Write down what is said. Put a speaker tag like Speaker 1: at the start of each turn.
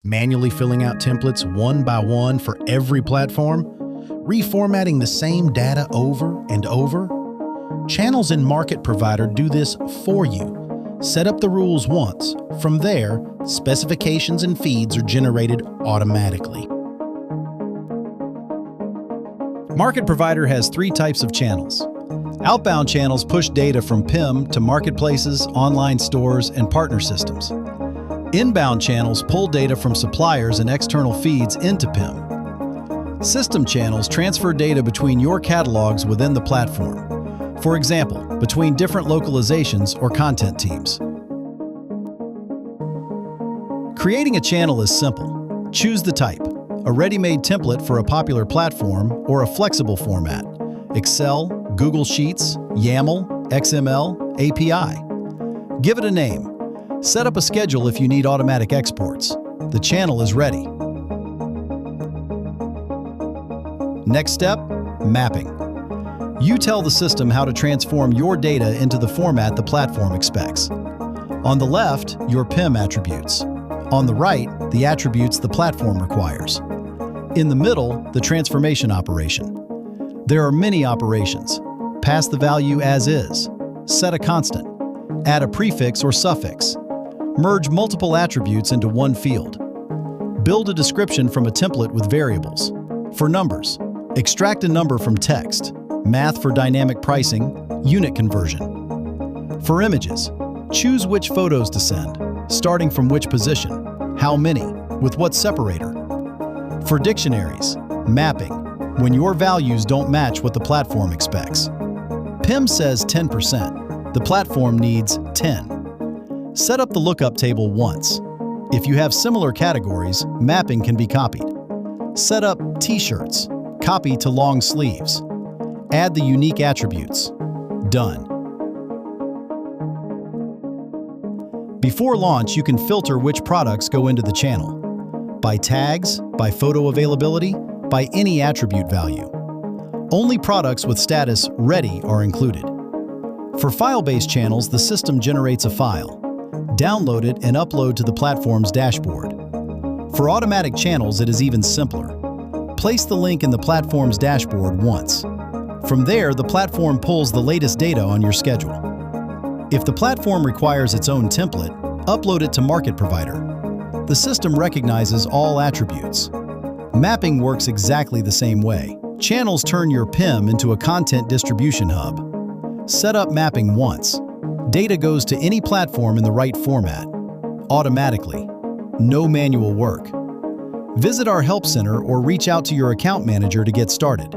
Speaker 1: manually filling out templates one by one for every platform, reformatting the same data over and over? Channels in MarketProvider do this for you. Set up the rules once. From there, specifications and feeds are generated automatically. MarketProvider has 3 types of channels. Outbound channels push data from PIM to marketplaces, online stores, and partner systems. Inbound channels pull data from suppliers and external feeds into PIM. System channels transfer data between your catalogs within the platform. For example, between different localizations or content teams. Creating a channel is simple. Choose the type, a ready-made template for a popular platform or a flexible format, Excel, Google Sheets, YAML, XML, API. Give it a name. Set up a schedule if you need automatic exports. The channel is ready. Next step, mapping. You tell the system how to transform your data into the format the platform expects. On the left, your PIM attributes. On the right, the attributes the platform requires. In the middle, the transformation operation. There are many operations. Pass the value as is. Set a constant. Add a prefix or suffix. Merge multiple attributes into one field. Build a description from a template with variables. For numbers, extract a number from text. Math for dynamic pricing, unit conversion. For images, choose which photos to send, starting from which position, how many, with what separator. For dictionaries, mapping, when your values don't match what the platform expects. PIM says 10%, the platform needs 10. Set up the lookup table once. If you have similar categories, mapping can be copied. Set up t-shirts, copy to long sleeves. Add the unique attributes. Done. Before launch, you can filter which products go into the channel. By tags, by photo availability, by any attribute value. Only products with status ready are included. For file-based channels, the system generates a file. Download it and upload to the platform's dashboard. For automatic channels, it is even simpler. Place the link in the platform's dashboard once. From there, the platform pulls the latest data on your schedule. If the platform requires its own template, upload it to MarketProvider. The system recognizes all attributes. Mapping works exactly the same way. Channels turn your PIM into a content distribution hub. Set up mapping once. Data goes to any platform in the right format. Automatically. No manual work. Visit our Help Center or reach out to your account manager to get started.